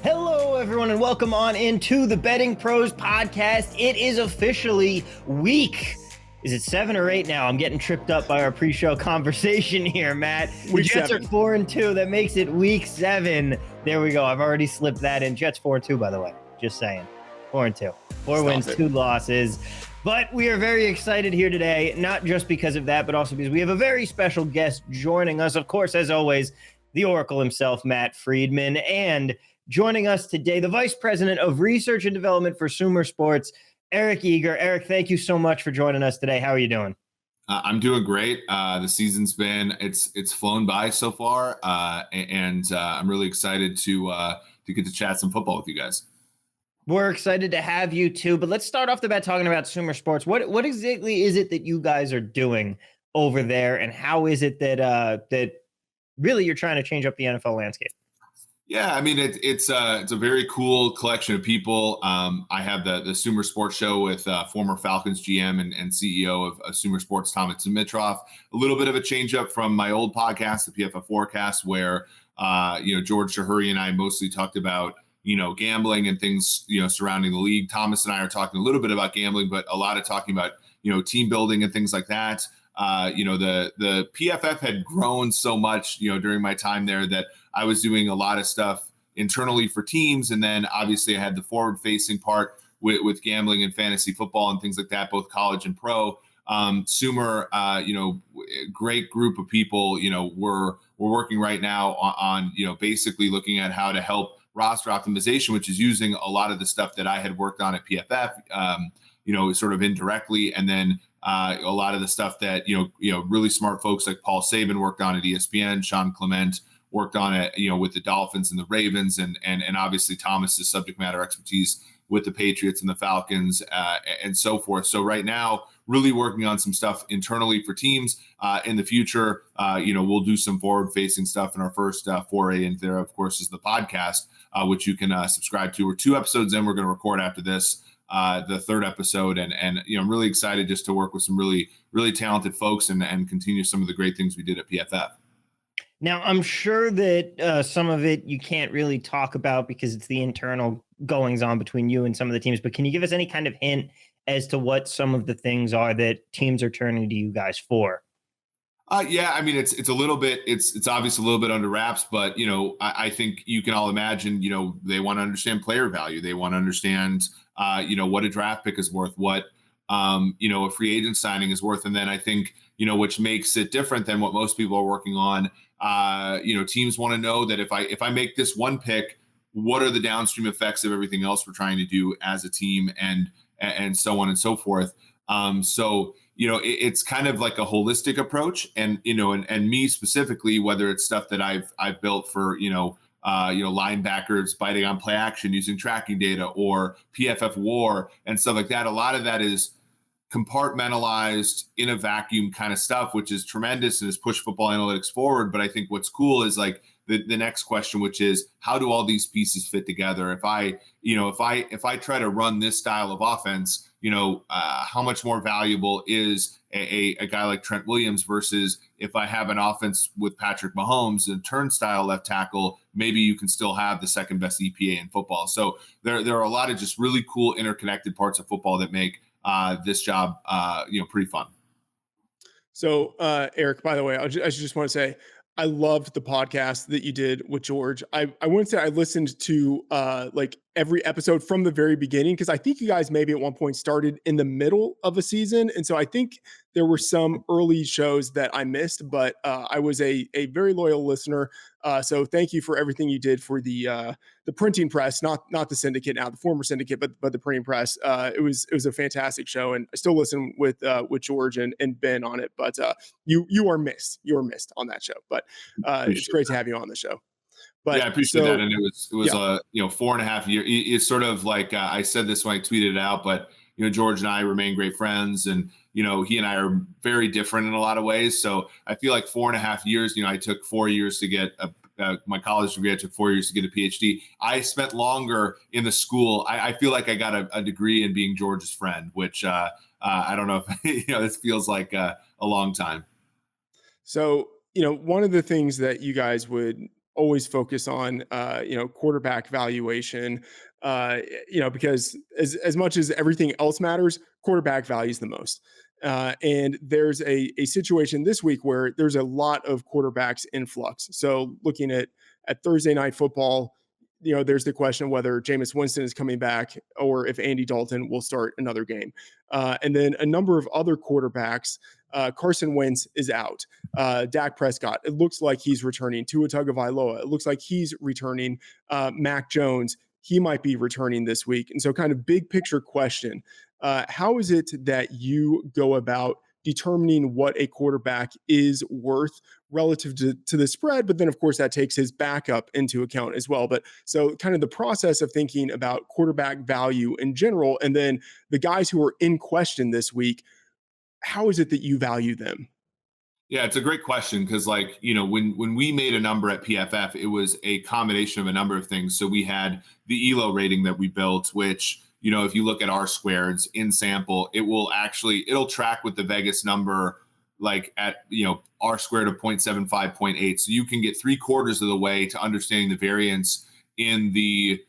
Hello, everyone, and welcome on into the Betting Pros podcast. It is officially week. Is it 7 or 8 now? I'm getting tripped up by our pre-show conversation here, Matt. The Jets are 4-2. That makes it week 7. There we go. I've already slipped that in. Jets 4-2, by the way. Just saying. 4-2. 4 wins, 2 losses. But we are very excited here today, not just because of that, but also because we have a very special guest joining us. Of course, as always, the Oracle himself, Matt Freedman, and joining us today, the Vice President of Research and Development for Sumer Sports, Eric Eager. Eric, thank you so much for joining us today. How are you doing? I'm doing great. The season's been it's flown by so far, and I'm really excited to get to chat some football with you guys. We're excited to have you too, but let's start off the bat talking about Sumer Sports. What exactly is it that you guys are doing over there, and how is it that really you're trying to change up the NFL landscape? Yeah, I mean it's a very cool collection of people. I have the Sumer Sports Show with former Falcons GM and CEO of Sumer Sports, Thomas Dimitroff. A little bit of a change up from my old podcast, the PFF Forecast, where George Shahuri and I mostly talked about gambling and things surrounding the league. Thomas and I are talking a little bit about gambling, but a lot of talking about team building and things like that. The PFF had grown so much during my time there that I was doing a lot of stuff internally for teams, and then obviously I had the forward-facing part with gambling and fantasy football and things like that, both college and pro. Sumer, great group of people. We're working right now on basically looking at how to help roster optimization, which is using a lot of the stuff that I had worked on at PFF, sort of indirectly, and then a lot of the stuff that really smart folks like Paul Saban worked on at ESPN, Sean Clement worked on it, with the Dolphins and the Ravens, and obviously Thomas's subject matter expertise with the Patriots and the Falcons, and so forth. So right now, really working on some stuff internally for teams. In the future, we'll do some forward-facing stuff. And our first foray into there, of course, is the podcast, which you can subscribe to. We're 2 episodes in. We're going to record after this, the 3rd episode, and I'm really excited just to work with some really, really talented folks and continue some of the great things we did at PFF. Now, I'm sure that some of it you can't really talk about because it's the internal goings on between you and some of the teams, but can you give us any kind of hint as to what some of the things are that teams are turning to you guys for? Yeah, I mean, it's a little bit, it's obviously a little bit under wraps, but, I think you can all imagine, they want to understand player value. They want to understand, what a draft pick is worth, what, a free agent signing is worth. And then I think, which makes it different than what most people are working on. Teams want to know that if I make this one pick, what are the downstream effects of everything else we're trying to do as a team, and so on and so forth. It's kind of like a holistic approach, and me specifically, whether it's stuff that I've built for linebackers biting on play action using tracking data, or PFF WAR and stuff like that. A lot of that is compartmentalized in a vacuum kind of stuff, which is tremendous and has pushed football analytics forward. But I think what's cool is like the next question, which is how do all these pieces fit together? If I try to run this style of offense, how much more valuable is a guy like Trent Williams versus if I have an offense with Patrick Mahomes and turnstile left tackle, maybe you can still have the second best EPA in football. So there are a lot of just really cool interconnected parts of football that make this job, pretty fun. So, Eric, by the way, I just want to say I loved the podcast that you did with George. I wouldn't say I listened to like every episode from the very beginning, because I think you guys maybe at one point started in the middle of a season. And so I think there were some early shows that I missed, but I was a very loyal listener. So thank you for everything you did for the printing press, not the syndicate now, the former syndicate, but the printing press. It was a fantastic show, and I still listen with George and Ben on it. But you are missed. You were missed on that show. But it's great to have you on the show. But yeah, I appreciate that. And it was 4.5 years. It's sort of like I said this when I tweeted it out, but George and I remain great friends, and he and I are very different in a lot of ways. So I feel like 4.5 years. I took 4 years to get my college degree. I took 4 years to get a PhD. I spent longer in the school. I feel like I got a degree in being George's friend, which I don't know if this feels like a long time. So one of the things that you guys would always focus on, quarterback valuation, because as much as everything else matters, quarterback value is the most. And there's a situation this week where there's a lot of quarterbacks in flux. So looking at Thursday Night Football, there's the question of whether Jameis Winston is coming back or if Andy Dalton will start another game. And then a number of other quarterbacks. Carson Wentz is out. Dak Prescott, it looks like he's returning. Tua Tagovailoa, it looks like he's returning. Mac Jones, he might be returning this week. And so kind of big picture question, how is it that you go about determining what a quarterback is worth relative to the spread? But then, of course, that takes his backup into account as well. But so kind of the process of thinking about quarterback value in general, and then the guys who are in question this week, how is it that you value them? Yeah, it's a great question because, when we made a number at PFF, it was a combination of a number of things. So we had the ELO rating that we built, which, if you look at R squareds in sample, it'll track with the Vegas number, like at, R squared of 0.75, 0.8. So you can get 3/4 of the way to understanding the variance in the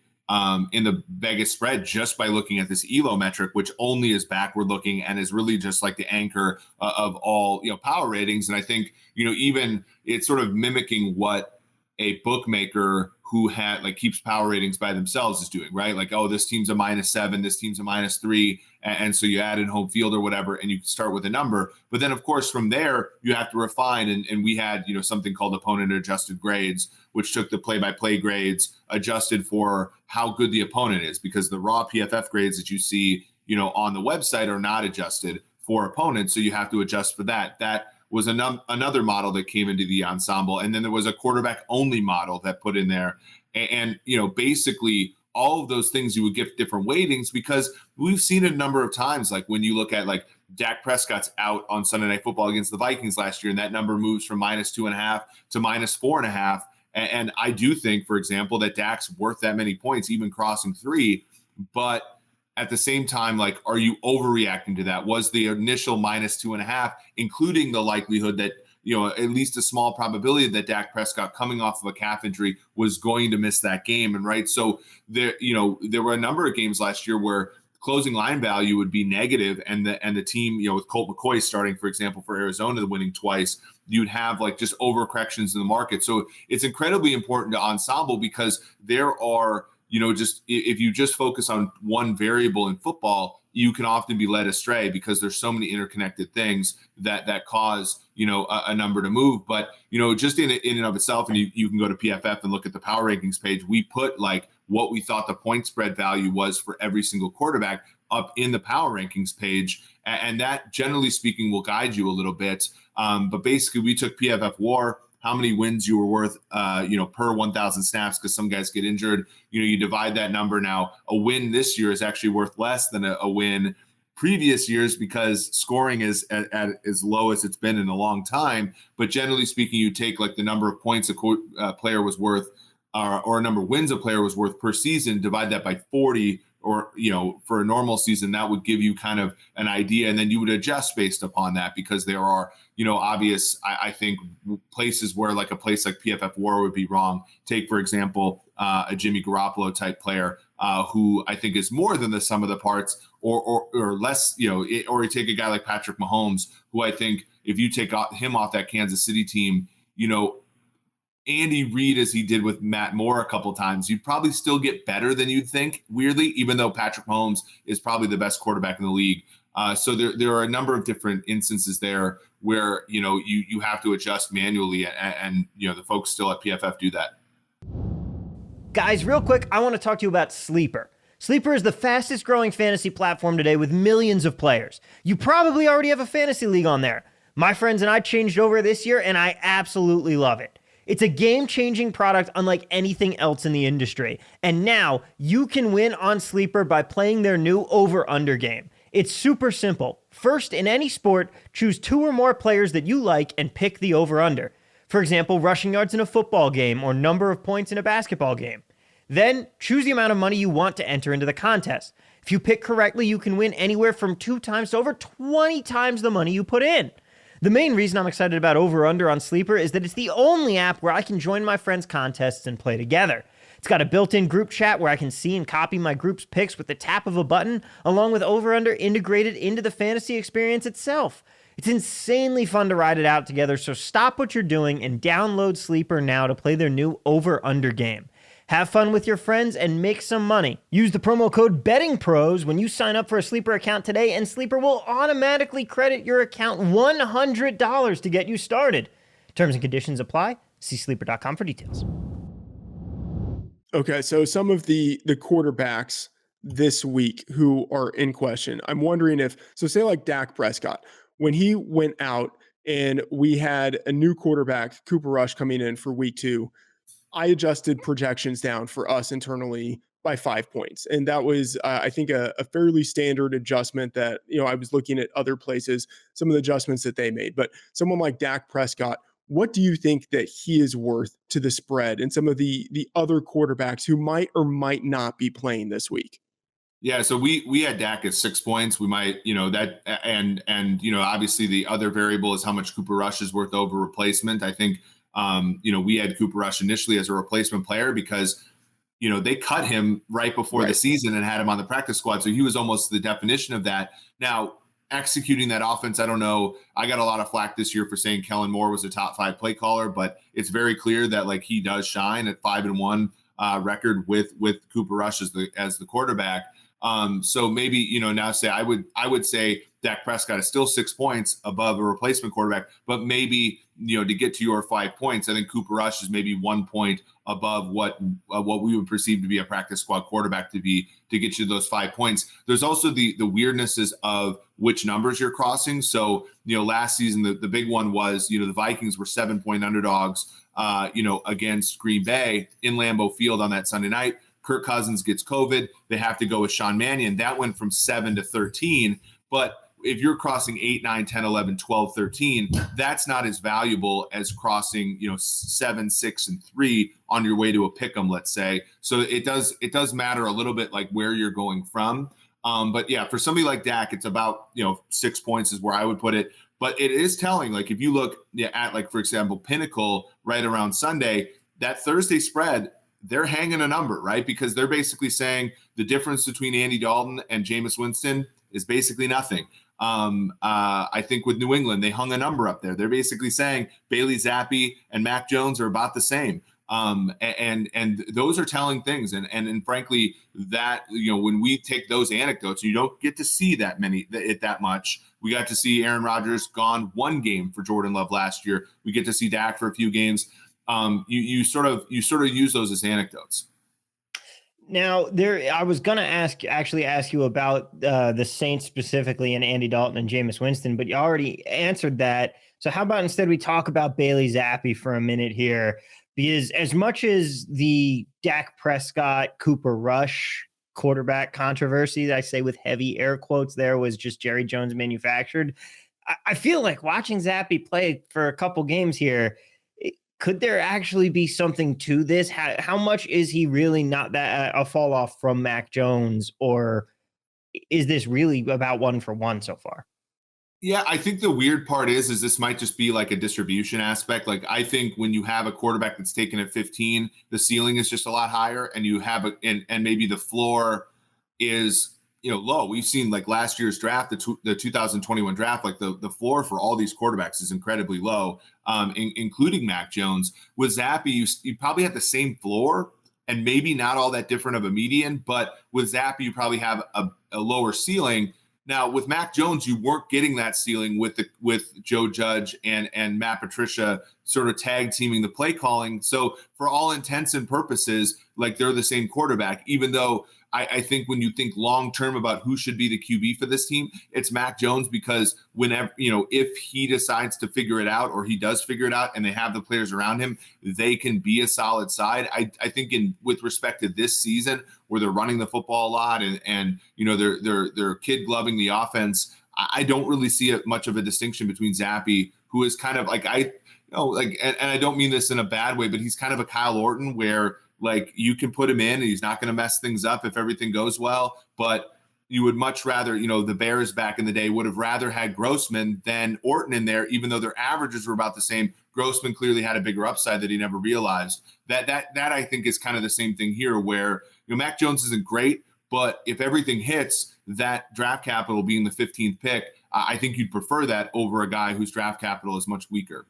Vegas spread just by looking at this ELO metric, which only is backward looking and is really just like the anchor of all, power ratings. And I think, even it's sort of mimicking what a bookmaker who keeps power ratings by themselves is doing, right? Like, oh, this team's a -7, this team's a -3. And so you add in home field or whatever, and you start with a number. But then, of course, from there, you have to refine. And we had, something called opponent adjusted grades, which took the play-by-play grades, adjusted for how good the opponent is, because the raw PFF grades that you see, on the website are not adjusted for opponents. So you have to adjust for that. That was another model that came into the ensemble. And then there was a quarterback only model that put in there. And basically all of those things you would give different weightings, because we've seen it a number of times. Like when you look at Dak Prescott's out on Sunday Night Football against the Vikings last year, and that number moves from -2.5 to -4.5. And I do think, for example, that Dak's worth that many points, even crossing 3. But at the same time, are you overreacting to that? Was the initial -2.5, including the likelihood that, at least a small probability that Dak Prescott, coming off of a calf injury, was going to miss that game? And right. So there were a number of games last year where closing line value would be negative, and the team, with Colt McCoy starting, for example, for Arizona, winning twice, you'd have just overcorrections in the market. So it's incredibly important to ensemble, because there are, just if you just focus on one variable in football, you can often be led astray because there's so many interconnected things that cause, a number to move. But, just in and of itself, and you can go to PFF and look at the power rankings page, we put what we thought the point spread value was for every single quarterback up in the power rankings page. And that, generally speaking, will guide you a little bit. But basically, we took PFF WAR, how many wins you were worth, per 1,000 snaps, because some guys get injured. You divide that number. Now, a win this year is actually worth less than a win previous years, because scoring is at as low as it's been in a long time. But generally speaking, you take the number of points a player was worth, or a number of wins a player was worth per season, divide that by 40, or, for a normal season, that would give you kind of an idea. And then you would adjust based upon that, because there are, obvious, I think, places where a place like PFF WAR would be wrong. Take, for example, a Jimmy Garoppolo type player, who I think is more than the sum of the parts, or less, or you take a guy like Patrick Mahomes, who I think if you take him off that Kansas City team, Andy Reid, as he did with Matt Moore a couple of times, you'd probably still get better than you'd think, weirdly, even though Patrick Mahomes is probably the best quarterback in the league. So there are a number of different instances there where, you have to adjust manually, and the folks still at PFF do that. Guys, real quick, I want to talk to you about Sleeper. Sleeper is the fastest growing fantasy platform today with millions of players. You probably already have a fantasy league on there. My friends and I changed over this year, and I absolutely love it. It's a game-changing product unlike anything else in the industry. And now you can win on Sleeper by playing their new over-under game. It's super simple. First, in any sport, choose 2 or more players that you like and pick the over-under. For example, rushing yards in a football game or number of points in a basketball game. Then, choose the amount of money you want to enter into the contest. If you pick correctly, you can win anywhere from 2 times to over 20 times the money you put in. The main reason I'm excited about Over Under on Sleeper is that it's the only app where I can join my friends' contests and play together. It's got a built-in group chat where I can see and copy my group's picks with the tap of a button, along with Over Under integrated into the fantasy experience itself. It's insanely fun to ride it out together, so stop what you're doing and download Sleeper now to play their new Over Under game. Have fun with your friends and make some money. Use the promo code BettingPros when you sign up for a Sleeper account today, and Sleeper will automatically credit your account $100 to get you started. Terms and conditions apply. See sleeper.com for details. Okay, so some of the quarterbacks this week who are in question, I'm wondering if, so say like Dak Prescott, when he went out and we had a new quarterback, Cooper Rush, coming in for week 2, I adjusted projections down for us internally by 5 points. And that was, I think, a fairly standard adjustment that, I was looking at other places, some of the adjustments that they made. But someone like Dak Prescott, what do you think that he is worth to the spread and some of the other quarterbacks who might or might not be playing this week? Yeah, so we had Dak at 6 points. We might, that, and obviously the other variable is how much Cooper Rush is worth over replacement. I think, we had Cooper Rush initially as a replacement player because, they cut him right before the season and had him on the practice squad. So he was almost the definition of that. Now, executing that offense, I don't know. I got a lot of flack this year for saying Kellen Moore was a top 5 play caller, but it's very clear that like he does shine at 5-1 record with Cooper Rush as the quarterback. So maybe, now say I would say Dak Prescott is still 6 points above a replacement quarterback, but maybe, to get to your 5 points, I think Cooper Rush is maybe 1 point above what we would perceive to be a practice squad quarterback to get you those 5 points. There's also the weirdnesses of which numbers you're crossing. So, last season, the big one was, the Vikings were 7-point underdogs, against Green Bay in Lambeau Field on that Sunday night. Kirk Cousins gets COVID. They have to go with Sean Mannion. That went from 7 to 13. But if you're crossing 8, 9, 10, 11, 12, 13, that's not as valuable as crossing, 7, 6, and 3 on your way to a pick 'em, let's say. So it does matter a little bit like where you're going from. But yeah, for somebody like Dak, it's about, 6 points is where I would put it. But it is telling, like if you look at like, for example, Pinnacle right around Sunday, that Thursday spread, they're hanging a number, right? Because they're basically saying the difference between Andy Dalton and Jameis Winston is basically nothing. I think with New England, they hung a number up there. They're basically saying Bailey Zappi and Mac Jones are about the same. And those are telling things. And frankly, that, when we take those anecdotes, you don't get to see that much. We got to see Aaron Rodgers gone 1 game for Jordan Love last year. We get to see Dak for a few games. You sort of use those as anecdotes. Now, I was going to ask you about the Saints specifically and Andy Dalton and Jameis Winston, but you already answered that. So how about instead we talk about Bailey Zappi for a minute here? Because as much as the Dak Prescott, Cooper Rush quarterback controversy that I say with heavy air quotes there was just Jerry Jones manufactured, I feel like watching Zappi play for a couple games here, could there actually be something to this? How much is he really not that a fall off from Mac Jones, or is this really about 1-for-1 so far? Yeah, I think the weird part is this might just be like a distribution aspect. Like I think when you have a quarterback that's taken at 15, the ceiling is just a lot higher, and you have and maybe the floor is low. We've seen like last year's draft, the 2021 draft, like the floor for all these quarterbacks is incredibly low, including Mac Jones. With Zappi, you probably have the same floor and maybe not all that different of a median, but with Zappi, you probably have a lower ceiling. Now with Mac Jones, you weren't getting that ceiling with Joe Judge and Matt Patricia sort of tag teaming the play calling. So for all intents and purposes, like they're the same quarterback, even though I think when you think long-term about who should be the QB for this team, it's Mac Jones, because whenever, if he decides to figure it out, or he does figure it out and they have the players around him, they can be a solid side. I think with respect to this season where they're running the football a lot and they're kid gloving the offense, I don't really see much of a distinction between Zappi, who is kind of like, and I don't mean this in a bad way, but he's kind of a Kyle Orton where, like, you can put him in and he's not going to mess things up if everything goes well. But you would much rather, the Bears back in the day would have rather had Grossman than Orton in there, even though their averages were about the same. Grossman clearly had a bigger upside that he never realized. That I think is kind of the same thing here, where Mac Jones isn't great, but if everything hits, that draft capital being the 15th pick, I think you'd prefer that over a guy whose draft capital is much weaker.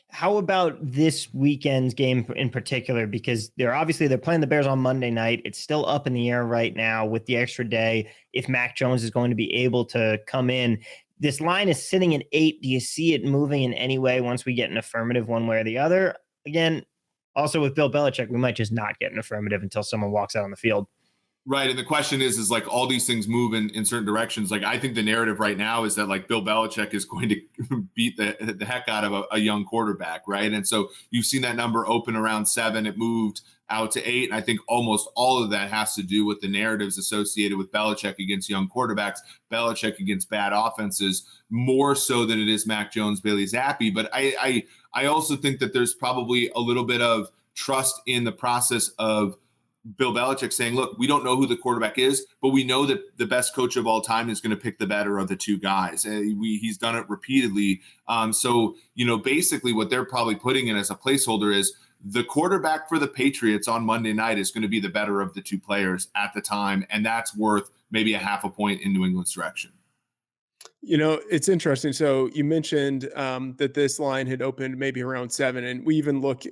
How about this weekend's game in particular? Because they're playing the Bears on Monday night. It's still up in the air right now with the extra day if Mac Jones is going to be able to come in. This line is sitting at 8. Do you see it moving in any way once we get an affirmative one way or the other? Again, also with Bill Belichick, we might just not get an affirmative until someone walks out on the field. Right. And the question is like all these things move in certain directions. Like I think the narrative right now is that like Bill Belichick is going to beat the heck out of a young quarterback. Right. And so you've seen that number open around 7. It moved out to 8. And I think almost all of that has to do with the narratives associated with Belichick against young quarterbacks, Belichick against bad offenses, more so than it is Mac Jones, Bailey Zappi. But I also think that there's probably a little bit of trust in the process of Bill Belichick saying, look, we don't know who the quarterback is, but we know that the best coach of all time is going to pick the better of the two guys. He's done it repeatedly. So, basically what they're probably putting in as a placeholder is the quarterback for the Patriots on Monday night is going to be the better of the two players at the time. And that's worth maybe a half a point in New England's direction. It's interesting. So you mentioned that this line had opened maybe around 7, and we even look,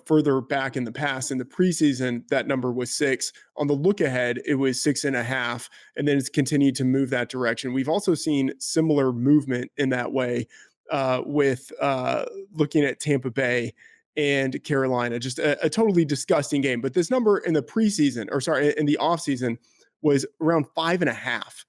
further back in the past in the preseason, that number was 6. On the look ahead, it was 6.5, and then it's continued to move that direction. We've also seen similar movement in that way with looking at Tampa Bay and Carolina, just a totally disgusting game. But this number in the in the offseason was around 5.5.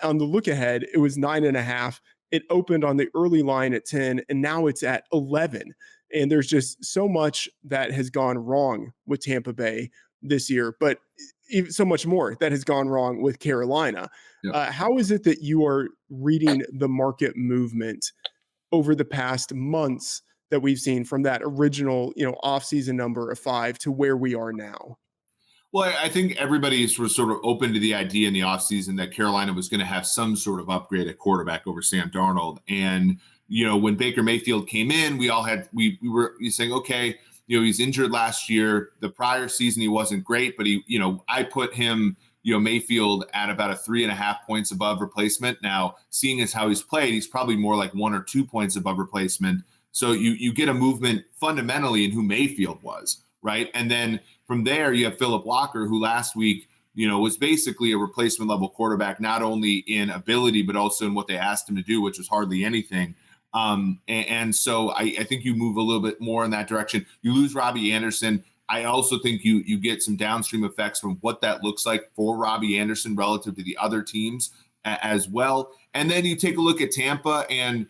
On the look ahead, it was 9.5. It opened on the early line at 10, and now it's at 11. And there's just so much that has gone wrong with Tampa Bay this year, but even so much more that has gone wrong with Carolina. Yep. How is it that you are reading the market movement over the past months that we've seen from that original, offseason number of 5 to where we are now? Well, I think everybody was sort of open to the idea in the offseason that Carolina was going to have some sort of upgrade at quarterback over Sam Darnold. And, when Baker Mayfield came in, we were saying, okay, he's injured last year. The prior season, he wasn't great, but I put him, Mayfield at about a 3.5 points above replacement. Now, seeing as how he's played, he's probably more like 1 or 2 points above replacement. So you get a movement fundamentally in who Mayfield was. Right. And then from there, you have Philip Walker, who last week, was basically a replacement level quarterback, not only in ability, but also in what they asked him to do, which was hardly anything. And so I think you move a little bit more in that direction. You lose Robbie Anderson. I also think you get some downstream effects from what that looks like for Robbie Anderson relative to the other teams as well. And then you take a look at Tampa, and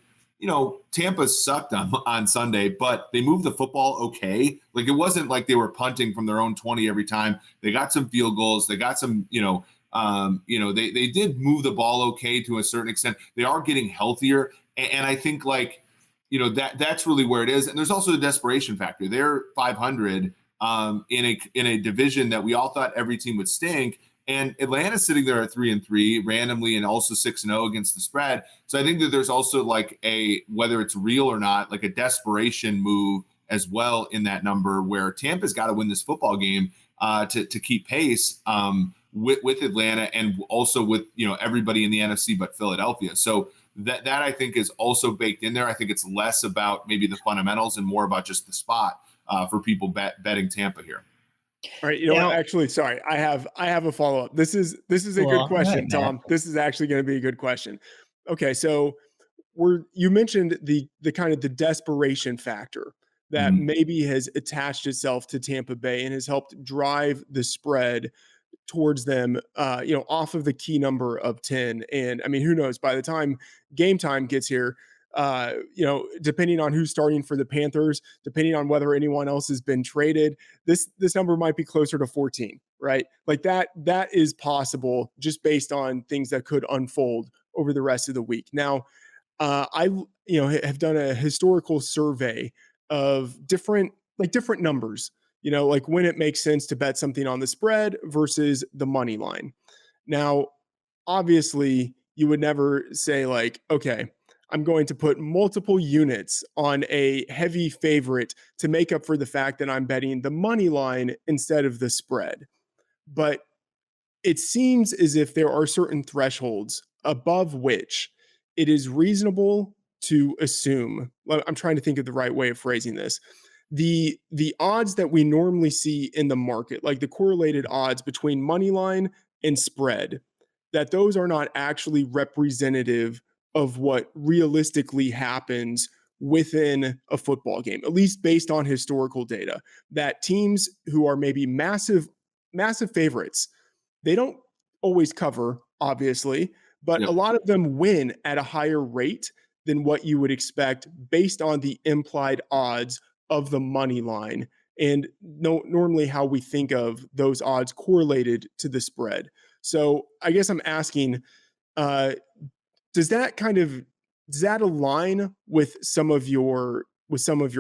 Tampa sucked on Sunday, but they moved the football okay. Like it wasn't like they were punting from their own 20 every time. They got some field goals. They got some, they did move the ball okay to a certain extent. They are getting healthier, and I think that's really where it is. And there's also the desperation factor. They're 500 in a division that we all thought every team would stink. And Atlanta's sitting there at 3-3 randomly, and also 6-0 against the spread. So I think that there's also whether it's real or not, like a desperation move as well in that number, where Tampa's got to win this football game to keep pace with Atlanta, and also with everybody in the NFC but Philadelphia. So that I think is also baked in there. I think it's less about maybe the fundamentals and more about just the spot for people betting Tampa here. All right, actually, sorry, I have a follow up. This is a good question, Tom. This is actually going to be a good question. Okay, so you mentioned the kind of the desperation factor that maybe has attached itself to Tampa Bay and has helped drive the spread towards them, off of the key number of 10. And I mean, who knows? By the time game time gets here, depending on who's starting for the Panthers, depending on whether anyone else has been traded, this number might be closer to 14, right? Like that is possible just based on things that could unfold over the rest of the week. Now, I have done a historical survey of different numbers, like when it makes sense to bet something on the spread versus the money line. Now, obviously you would never say like, okay, I'm going to put multiple units on a heavy favorite to make up for the fact that I'm betting the money line instead of the spread. But it seems as if there are certain thresholds above which it is reasonable to assume. I'm trying to think of the right way of phrasing this. The odds that we normally see in the market, like the correlated odds between money line and spread, that those are not actually representative of what realistically happens within a football game, at least based on historical data. That teams who are maybe massive favorites, they don't always cover, obviously, but a Yep. lot of them win at a higher rate than what you would expect based on the implied odds of the money line and normally how we think of those odds correlated to the spread. So I guess I'm asking, uh, does that kind of does that align with some of your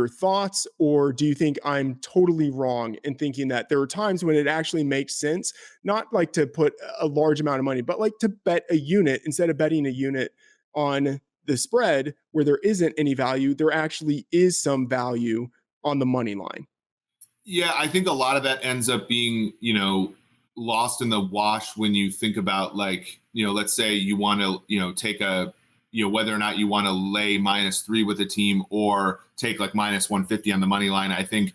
thoughts, or do you think I'm totally wrong in thinking that there are times when it actually makes sense, not like to put a large amount of money, but like to bet a unit instead of betting a unit on the spread where there isn't any value, there actually is some value on the money line? Yeah, I think a lot of that ends up being, lost in the wash when you think about, like, let's say you want to, take a, whether or not you want to lay -3 with a team or take like -150 on the money line. I think,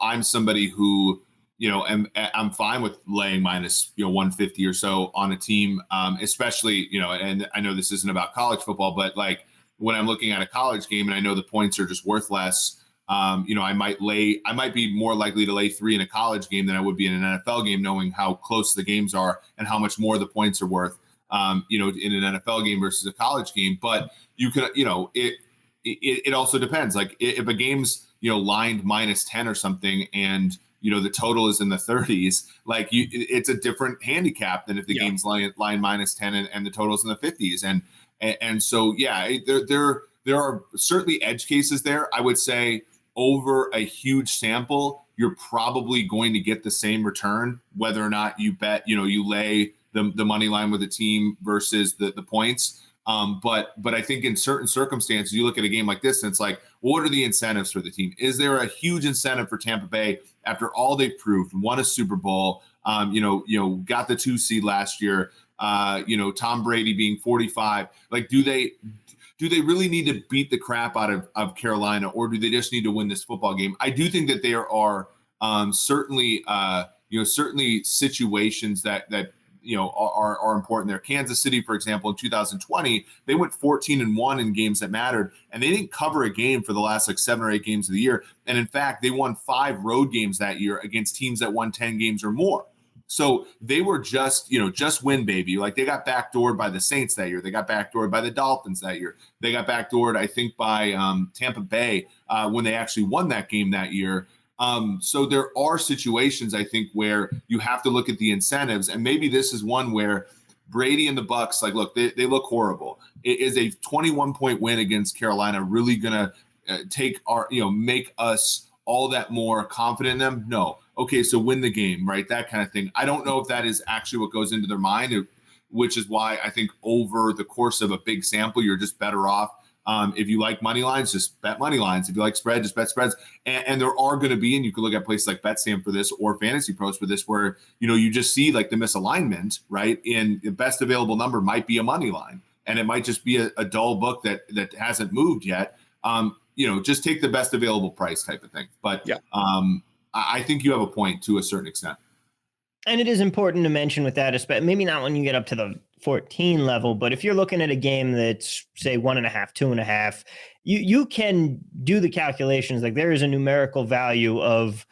I'm somebody who, I'm fine with laying minus, 150 or so on a team, especially, and I know this isn't about college football, but like when I'm looking at a college game and I know the points are just worth less, I might be more likely to lay 3 in a college game than I would be in an NFL game, knowing how close the games are and how much more the points are worth, in an NFL game versus a college game. But you can, it also depends. Like if a game's, lined -10 or something and, the total is in the 30s, like it's a different handicap than if the game's line -10 and the total's in the 50s. And so, yeah, there are certainly edge cases there. I would say over a huge sample, you're probably going to get the same return, whether or not you bet, you lay the money line with the team versus the points. But I think in certain circumstances, you look at a game like this and it's like, what are the incentives for the team? Is there a huge incentive for Tampa Bay after all they've proved, won a Super Bowl, got the 2 seed last year, Tom Brady being 45, like, do they really need to beat the crap out of Carolina, or do they just need to win this football game? I do think that there are certainly situations that are important there. Kansas City, for example, in 2020, they went 14-1 in games that mattered, and they didn't cover a game for the last like 7 or 8 games of the year. And in fact, they won 5 road games that year against teams that won 10 games or more. So they were just win, baby. Like they got backdoored by the Saints that year. They got backdoored by the Dolphins that year. They got backdoored, I think, by Tampa Bay when they actually won that game that year. So there are situations, I think, where you have to look at the incentives. And maybe this is one where Brady and the Bucs, like, look, they look horrible. Is a 21-point win against Carolina really going to make us all that more confident in them? No. Okay, so win the game, right? That kind of thing. I don't know if that is actually what goes into their mind, which is why I think over the course of a big sample, you're just better off. If you like money lines, just bet money lines. If you like spread, just bet spreads. And there are going to be, and you can look at places like BetSam for this or Fantasy Pros for this, where, you just see like the misalignment, right? And the best available number might be a money line, and it might just be a dull book that hasn't moved yet. Just take the best available price type of thing. But I think you have a point to a certain extent. And it is important to mention with that, especially maybe not when you get up to the 14 level, but if you're looking at a game that's say 1.5, 2.5, you can do the calculations. Like there is a numerical value of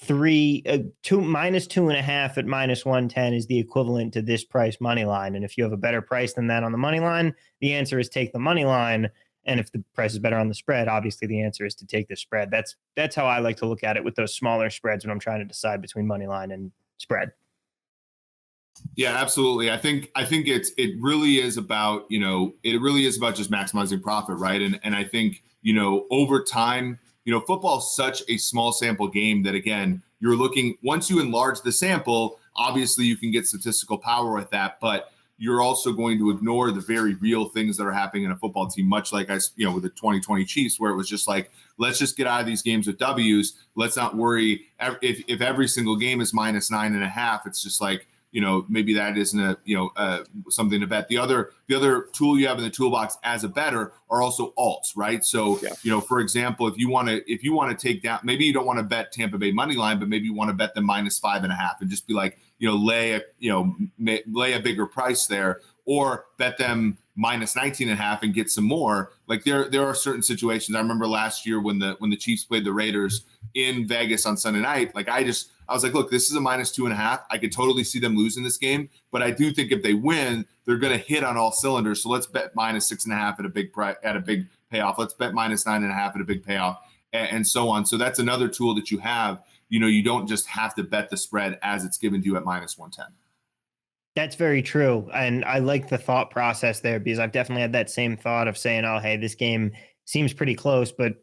-2.5 at -110 is the equivalent to this price money line. And if you have a better price than that on the money line, the answer is take the money line. And if the price is better on the spread, obviously the answer is to take the spread. That's how I like to look at it with those smaller spreads when I'm trying to decide between money line and spread. Yeah, absolutely. I think it really is about, just maximizing profit, right? And I think, over time, football is such a small sample game that, again, you're looking, once you enlarge the sample, obviously you can get statistical power with that. But you're also going to ignore the very real things that are happening in a football team, much like with the 2020 Chiefs, where it was just like, let's just get out of these games with W's. Let's not worry if every single game is -9.5. It's just like, maybe that isn't something to bet. The other tool you have in the toolbox as a bettor are also alts, right? So, for example, if you want to take down, maybe you don't want to bet Tampa Bay money line, but maybe you want to bet them -5.5 and just be like, lay a bigger price there, or bet them -19.5 and get some more. Like there are certain situations. I remember last year when the Chiefs played the Raiders in Vegas on Sunday night, like I was like, look, this is a -2.5. I could totally see them losing this game, but I do think if they win, they're going to hit on all cylinders. So let's bet -6.5 at a big payoff. Let's bet -9.5 at a big payoff, and so on. So that's another tool that you have. You don't just have to bet the spread as it's given to you at -110. That's very true. And I like the thought process there, because I've definitely had that same thought of saying, oh, hey, this game seems pretty close, but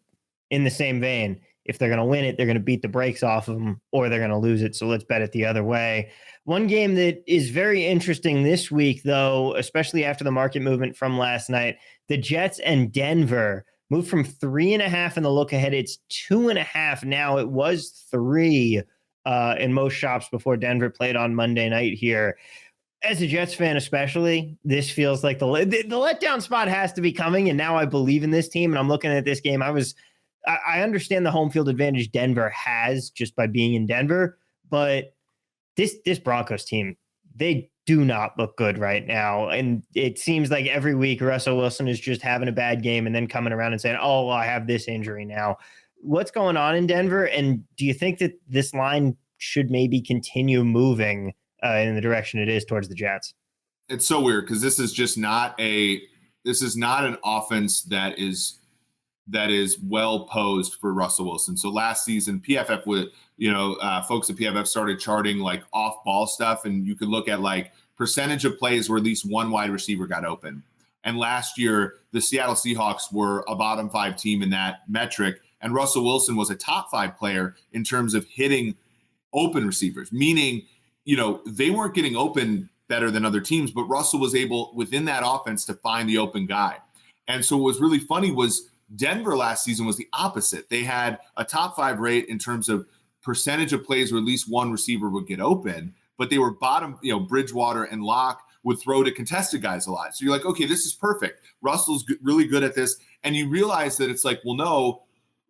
in the same vein, if they're going to win it, they're going to beat the brakes off of them, or they're going to lose it. So let's bet it the other way. One game that is very interesting this week, though, especially after the market movement from last night, the Jets and Denver moved from 3.5 in the look ahead. It's 2.5 now. It was 3 in most shops before Denver played on Monday night here. As a Jets fan, especially, this feels like the letdown spot has to be coming. And now I believe in this team. And I'm looking at this game. I understand the home field advantage Denver has just by being in Denver, but this Broncos team, they do not look good right now. And it seems like every week Russell Wilson is just having a bad game and then coming around and saying, oh, well, I have this injury now. What's going on in Denver? And do you think that this line should maybe continue moving in the direction it is towards the Jets? It's so weird because this is not an offense that is well posed for Russell Wilson. So last season, PFF folks at PFF started charting like off ball stuff, and you could look at like percentage of plays where at least one wide receiver got open. And last year, the Seattle Seahawks were a bottom 5 team in that metric, and Russell Wilson was a top 5 player in terms of hitting open receivers, meaning they weren't getting open better than other teams, but Russell was able within that offense to find the open guy. And so what was really funny was Denver last season was the opposite. They had a top 5 rate in terms of percentage of plays where at least one receiver would get open, but they were bottom, Bridgewater and Locke would throw to contested guys a lot. So you're like, okay, this is perfect. Russell's really good at this. And you realize that it's like, well, no,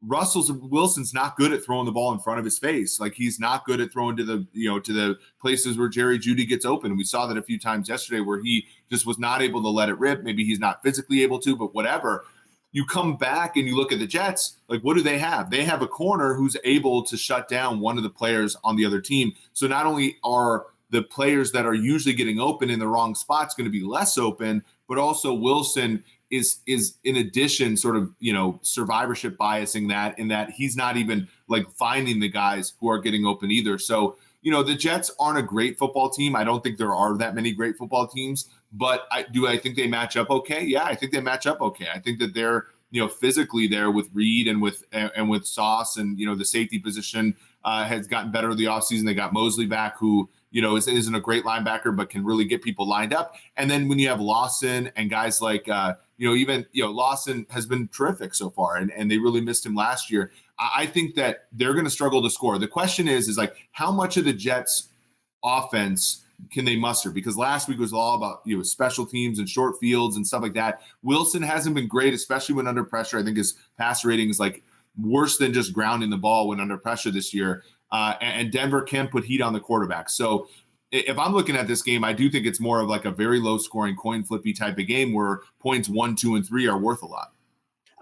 Wilson's not good at throwing the ball in front of his face. Like he's not good at throwing to the places where Jerry Jeudy gets open. We saw that a few times yesterday where he just was not able to let it rip. Maybe he's not physically able to, but whatever. You come back and you look at the Jets, like what do they have? They have a corner who's able to shut down one of the players on the other team. So not only are the players that are usually getting open in the wrong spots going to be less open, but also Wilson is in addition sort of, survivorship biasing that in that he's not even like finding the guys who are getting open either. So, the Jets aren't a great football team. I don't think there are that many great football teams, but I think they match up okay? Yeah, I think they match up okay. I think that they're, physically there with Reed and with Sauce and, the safety position has gotten better the offseason. They got Mosley back who, isn't a great linebacker, but can really get people lined up. And then when you have Lawson and guys like, Lawson has been terrific so far, and they really missed him last year. I think that they're going to struggle to score. The question is like, how much of the Jets offense can they muster? Because last week was all about, special teams and short fields and stuff like that. Wilson hasn't been great, especially when under pressure. I think his pass rating is like worse than just grounding the ball when under pressure this year. And Denver can put heat on the quarterback. So if I'm looking at this game, I do think it's more of like a very low scoring coin flippy type of game where points 1, 2, and 3 are worth a lot.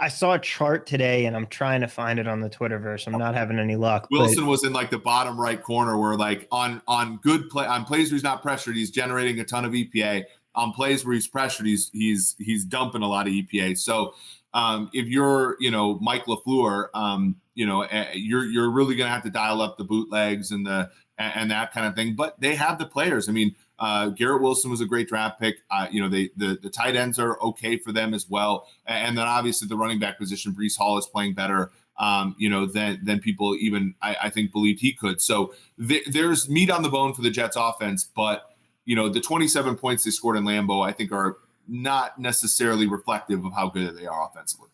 I saw a chart today and I'm trying to find it on the Twitterverse. I'm not having any luck. Wilson was in like the bottom right corner where like on good play, on plays where he's not pressured, he's generating a ton of EPA. On plays where he's pressured, he's dumping a lot of EPA. So if you're, Mike LaFleur, you're really going to have to dial up the bootlegs and that kind of thing. But they have the players. I mean, Garrett Wilson was a great draft pick. The tight ends are okay for them as well. And then obviously the running back position, Breece Hall is playing better, than people even I think believed he could. So there's meat on the bone for the Jets offense, but the 27 points they scored in Lambeau, I think, are not necessarily reflective of how good they are offensively.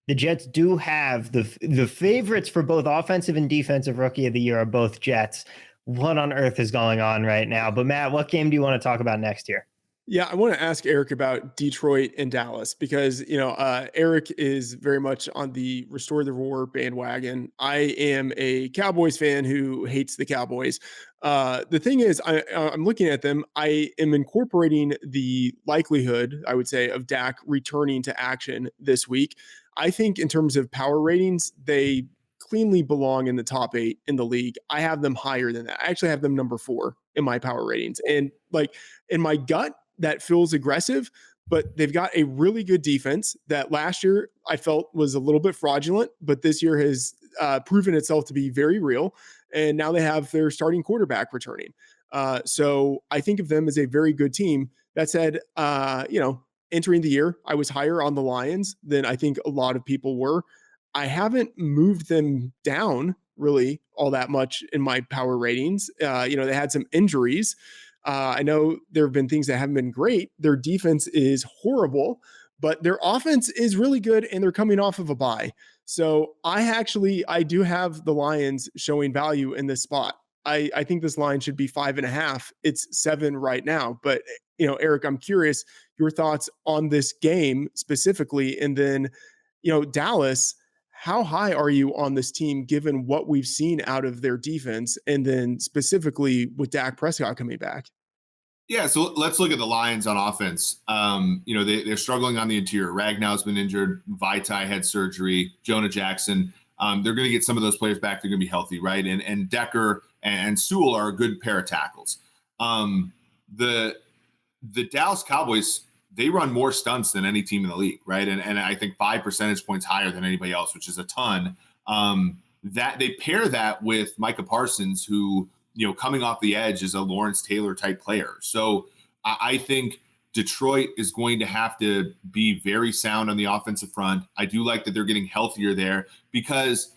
The Jets do have the favorites for both offensive and defensive rookie of the year are both Jets. What on earth is going on right now? But Matt, what game do you want to talk about next year? Yeah, I want to ask Eric about Detroit and Dallas because, Eric is very much on the Restore the Roar bandwagon. I am a Cowboys fan who hates the Cowboys. The thing is, I'm looking at them. I am incorporating the likelihood, I would say, of Dak returning to action this week. I think in terms of power ratings, they cleanly belong in the top 8 in the league. I have them higher than that. I actually have them number 4 in my power ratings. And in my gut, that feels aggressive, but they've got a really good defense that last year I felt was a little bit fraudulent, but this year has proven itself to be very real. And now they have their starting quarterback returning. So I think of them as a very good team. That said, entering the year, I was higher on the Lions than I think a lot of people were. I haven't moved them down really all that much in my power ratings. They had some injuries. I know there have been things that haven't been great. Their defense is horrible, but their offense is really good, and they're coming off of a bye. So I do have the Lions showing value in this spot. I think this line should be 5.5. It's 7 right now. But, Eric, I'm curious your thoughts on this game specifically. And then, Dallas, how high are you on this team given what we've seen out of their defense? And then specifically with Dak Prescott coming back? Yeah, so let's look at the Lions on offense. They're struggling on the interior. Ragnow's been injured. Vaitai had surgery. Jonah Jackson. They're going to get some of those players back. They're going to be healthy, right? And Decker and Sewell are a good pair of tackles. The Dallas Cowboys, they run more stunts than any team in the league, right? And I think 5 percentage points higher than anybody else, which is a ton. That they pair that with Micah Parsons, who coming off the edge is a Lawrence Taylor type player. So I think Detroit is going to have to be very sound on the offensive front. I do like that they're getting healthier there because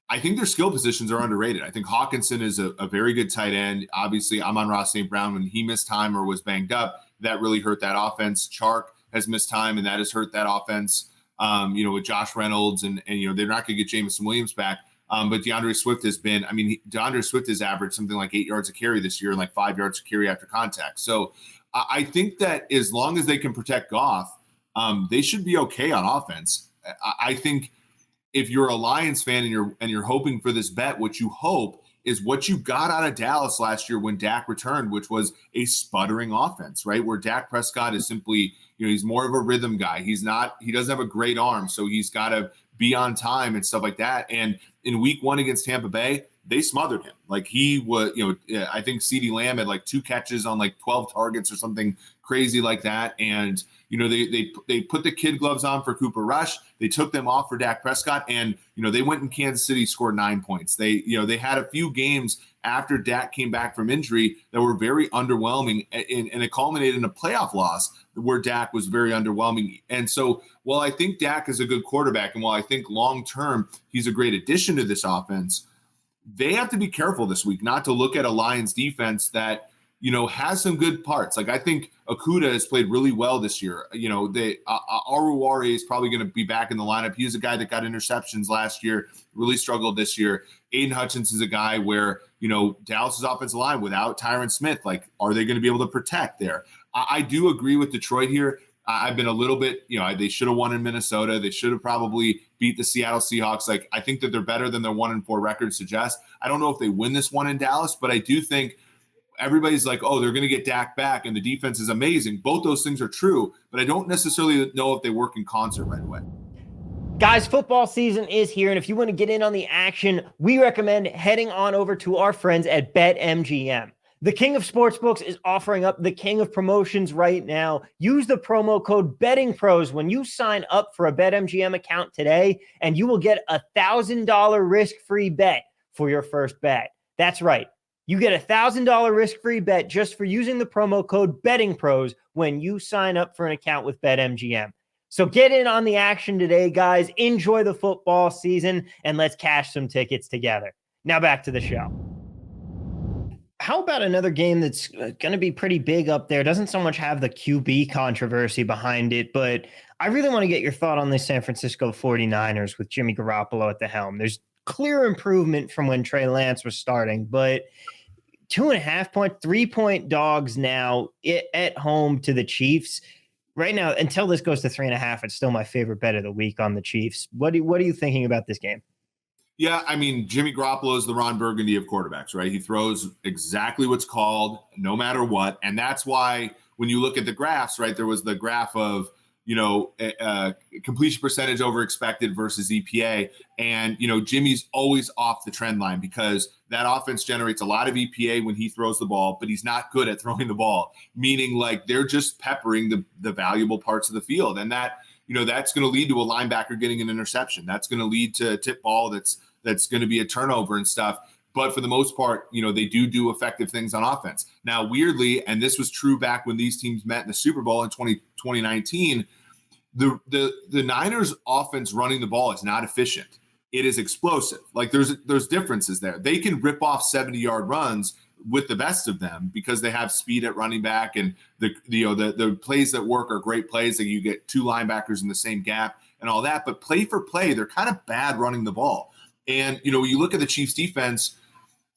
I think their skill positions are underrated. I think Hawkinson is a very good tight end. Obviously, Amon-Ra St. Brown, when he missed time or was banged up, that really hurt that offense. Chark has missed time, and that has hurt that offense. With Josh Reynolds, and they're not going to get Jameson Williams back. But DeAndre Swift DeAndre Swift has averaged something like 8 yards a carry this year and like 5 yards a carry after contact. So I think that as long as they can protect Goff, they should be okay on offense. I think if you're a Lions fan and you're hoping for this bet, what you hope is what you got out of Dallas last year when Dak returned, which was a sputtering offense, right? Where Dak Prescott is simply, he's more of a rhythm guy. He doesn't have a great arm, so he's got to be on time and stuff like that. And in week 1 against Tampa Bay, they smothered him. Like he was, I think CeeDee Lamb had like 2 catches on like 12 targets or something crazy like that. And, they put the kid gloves on for Cooper Rush. They took them off for Dak Prescott. And, they went in Kansas City, scored 9 points. They had a few games after Dak came back from injury that were very underwhelming. And it culminated in a playoff loss where Dak was very underwhelming. And so while I think Dak is a good quarterback, and while I think long-term he's a great addition to this offense, they have to be careful this week not to look at a Lions defense that, has some good parts. Like I think Okudah has played really well this year. Aruwari is probably going to be back in the lineup. He was a guy that got interceptions last year, really struggled this year. Aiden Hutchins is a guy where, Dallas's offensive line without Tyron Smith, like, are they going to be able to protect there? I do agree with Detroit here. I've been a little bit, they should have won in Minnesota. They should have probably beat the Seattle Seahawks. Like, I think that they're better than their 1-4 record suggests. I don't know if they win this one in Dallas, but I do think everybody's like, oh, they're going to get Dak back and the defense is amazing. Both those things are true, but I don't necessarily know if they work in concert right away. Guys, football season is here, and if you want to get in on the action, we recommend heading on over to our friends at BetMGM. The king of sportsbooks is offering up the king of promotions right now. Use the promo code BettingPros when you sign up for a BetMGM account today, and you will get a $1,000 risk-free bet for your first bet. That's right. You get a $1,000 risk-free bet just for using the promo code BettingPros when you sign up for an account with BetMGM. So get in on the action today, guys. Enjoy the football season, and let's cash some tickets together. Now back to the show. How about another game that's going to be pretty big up there? Doesn't so much have the QB controversy behind it, but I really want to get your thought on the San Francisco 49ers with Jimmy Garoppolo at the helm. There's clear improvement from when Trey Lance was starting, but 2.5 point, 3 point dogs now at home to the Chiefs. Right now, until this goes to 3.5, it's still my favorite bet of the week on the Chiefs. What are you thinking about this game? Yeah, I mean, Jimmy Garoppolo is the Ron Burgundy of quarterbacks, right? He throws exactly what's called, no matter what. And that's why when you look at the graphs, right, there was the graph of, completion percentage over expected versus EPA. And, Jimmy's always off the trend line because that offense generates a lot of EPA when he throws the ball, but he's not good at throwing the ball, meaning like they're just peppering the valuable parts of the field. And that, that's going to lead to a linebacker getting an interception. That's going to lead to a tip ball that's going to be a turnover and stuff. But for the most part, they do effective things on offense. Now, weirdly, and this was true back when these teams met in the Super Bowl in 2019, the Niners offense running the ball is not efficient. It is explosive. Like there's differences there. They can rip off 70-yard runs with the best of them because they have speed at running back, and the plays that work are great plays that you get two linebackers in the same gap and all that. But play for play, they're kind of bad running the ball. And when you look at the Chiefs defense,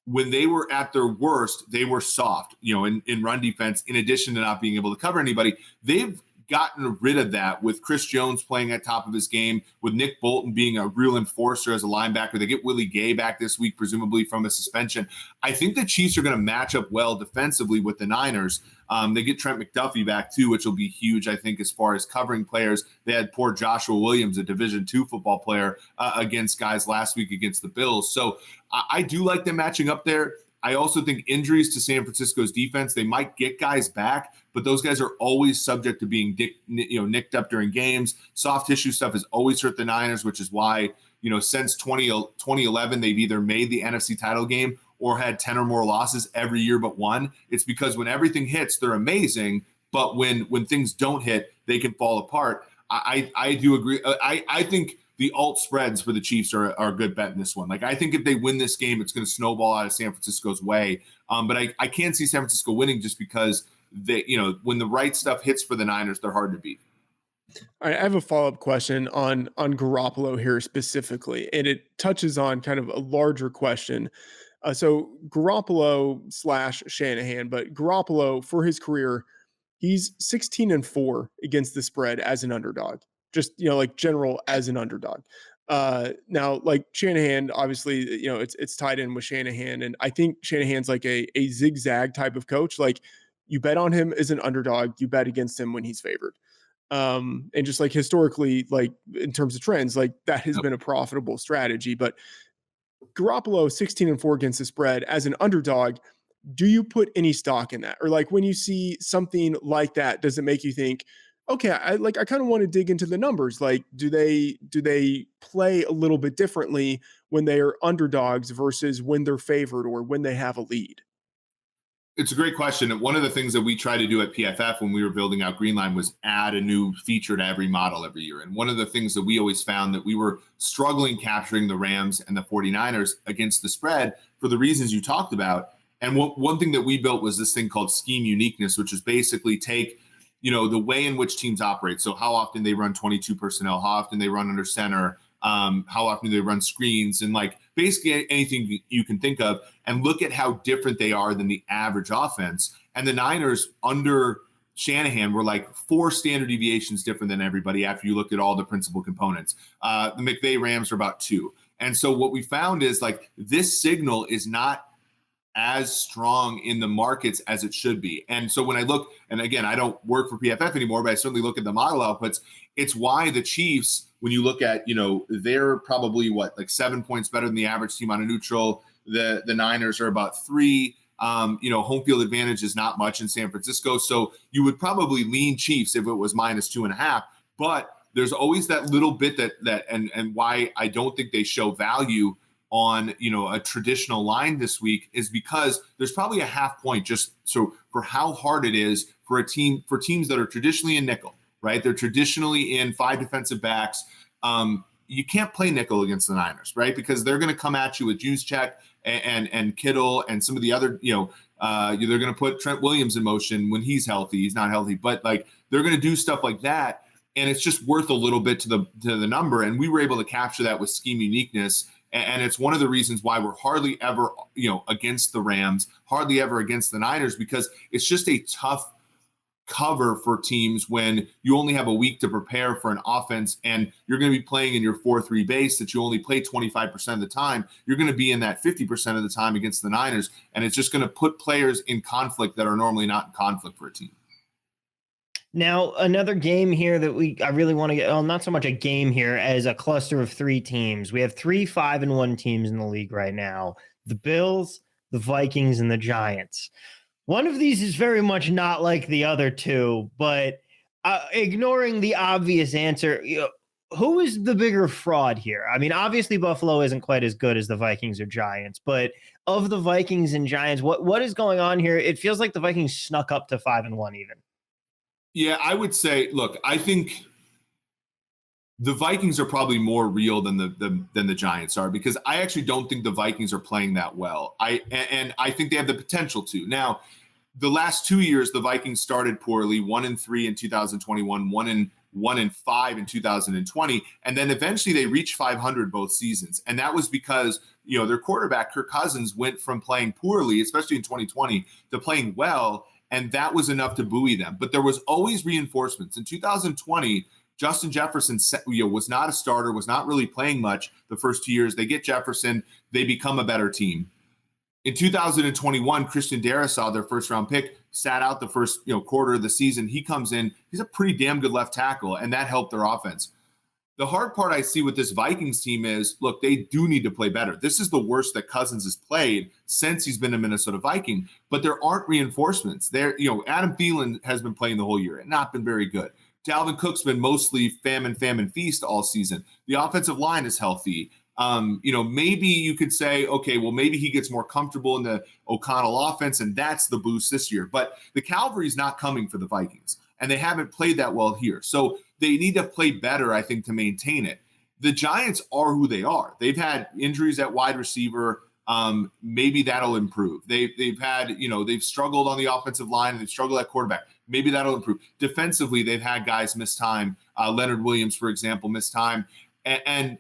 when they were at their worst, they were soft, in run defense, in addition to not being able to cover anybody. They've gotten rid of that with Chris Jones playing at top of his game, with Nick Bolton being a real enforcer as a linebacker. They get Willie Gay back this week, presumably from a suspension. I think the Chiefs are going to match up well defensively with the Niners. They get Trent McDuffie back too, which will be huge, I think, as far as covering players. They had poor Joshua Williams, a Division II football player, against guys last week against the Bills. So I do like them matching up there. I also think injuries to San Francisco's defense, they might get guys back, but those guys are always subject to being nicked up during games. Soft tissue stuff has always hurt the Niners, which is why, since 2011, they've either made the NFC title game or had 10 or more losses every year but one. It's because when everything hits, they're amazing, but when things don't hit, they can fall apart. I do agree. I think the alt spreads for the Chiefs are a good bet in this one. Like, I think if they win this game, it's going to snowball out of San Francisco's way. But I can't see San Francisco winning just because when the right stuff hits for the Niners, they're hard to beat. All right, I have a follow-up question on Garoppolo here specifically, and it touches on kind of a larger question. So Garoppolo / Shanahan, but Garoppolo for his career, he's 16-4 against the spread as an underdog. Just, like general as an underdog. Now, like Shanahan, obviously, it's tied in with Shanahan. And I think Shanahan's like a zigzag type of coach. Like, you bet on him as an underdog, you bet against him when he's favored. And just like historically, like in terms of trends, like that has been a profitable strategy. But Garoppolo 16-4 against the spread as an underdog. Do you put any stock in that? Or like when you see something like that, does it make you think, okay, I kind of want to dig into the numbers. Like, do they play a little bit differently when they are underdogs versus when they're favored or when they have a lead? It's a great question. And one of the things that we try to do at PFF when we were building out Greenline was add a new feature to every model every year. And one of the things that we always found that we were struggling capturing the Rams and the 49ers against the spread for the reasons you talked about. And one thing that we built was this thing called scheme uniqueness, which is basically take the way in which teams operate. So how often they run 22 personnel, how often they run under center, how often do they run screens, and like basically anything you can think of, and look at how different they are than the average offense. And the Niners under Shanahan were like 4 standard deviations different than everybody after you look at all the principal components. The McVay Rams are about 2. And so what we found is like this signal is not as strong in the markets as it should be. And so when I look, and again, I don't work for PFF anymore, but I certainly look at the model outputs. It's why the Chiefs, when you look at, they're probably like 7 points better than the average team on a neutral. The Niners are about 3. Home field advantage is not much in San Francisco. So you would probably lean Chiefs if it was -2.5, but there's always that little bit that and why I don't think they show value on a traditional line this week is because there's probably a half point just so for how hard it is for teams that are traditionally in nickel, right? They're traditionally in 5 defensive backs. You can't play nickel against the Niners, right? Because they're going to come at you with Juszczyk and Kittle and some of the other They're going to put Trent Williams in motion when he's healthy. He's not healthy, but like they're going to do stuff like that. And it's just worth a little bit to the number. And we were able to capture that with scheme uniqueness. And it's one of the reasons why we're hardly ever, against the Rams, hardly ever against the Niners, because it's just a tough cover for teams when you only have a week to prepare for an offense and you're going to be playing in your 4-3 base that you only play 25% of the time. You're going to be in that 50% of the time against the Niners. And it's just going to put players in conflict that are normally not in conflict for a team. Now, another game here that I really want to get, not so much a game here as a cluster of three teams. We have 3 5-1 teams in the league right now: the Bills, the Vikings, and the Giants. One of these is very much not like the other two, but ignoring the obvious answer, who is the bigger fraud here? I mean, obviously Buffalo isn't quite as good as the Vikings or Giants, but of the Vikings and Giants, what is going on here? It feels like the Vikings snuck up to 5-1 even. Yeah, I would say, look, I think the Vikings are probably more real than the Giants are, because I actually don't think the Vikings are playing that well. I think they have the potential to. Now, the last 2 years, the Vikings started poorly, 1-3 in 2021, 1-5 in 2020, and then eventually they reached 500 both seasons. And that was because, their quarterback, Kirk Cousins, went from playing poorly, especially in 2020, to playing well. And that was enough to buoy them. But there was always reinforcements. In 2020, Justin Jefferson was not a starter, was not really playing much the first 2 years. They get Jefferson, they become a better team. In 2021, Christian Darrisaw, their first-round pick, sat out the first quarter of the season. He comes in. He's a pretty damn good left tackle, and that helped their offense. The hard part I see with this Vikings team is, look, they do need to play better. This is the worst that Cousins has played since he's been a Minnesota Viking, but there aren't reinforcements. Adam Thielen has been playing the whole year and not been very good. Dalvin Cook's been mostly famine, feast all season. The offensive line is healthy. Maybe you could say, okay, well, maybe he gets more comfortable in the O'Connell offense, and that's the boost this year. But the cavalry's not coming for the Vikings, and they haven't played that well here. So they need to play better, I think, to maintain it. The Giants are who they are. They've had injuries at wide receiver. Maybe that'll improve. They've had, they've struggled on the offensive line and they've struggled at quarterback. Maybe that'll improve. Defensively, they've had guys miss time. Leonard Williams, for example, missed time. And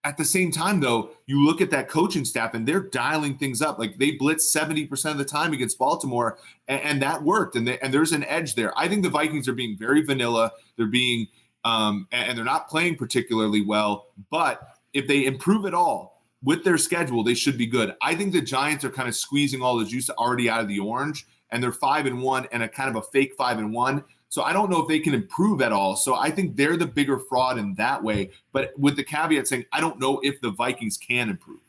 at the same time, though, you look at that coaching staff and they're dialing things up. Like they blitzed 70% of the time against Baltimore, and that worked. And there's an edge there. I think the Vikings are being very vanilla. They're being, and they're not playing particularly well. But if they improve at all with their schedule, they should be good. I think the Giants are kind of squeezing all the juice already out of the orange, and they're 5-1 and a kind of a fake 5-1. So I don't know if they can improve at all. So I think they're the bigger fraud in that way. But with the caveat saying, I don't know if the Vikings can improve.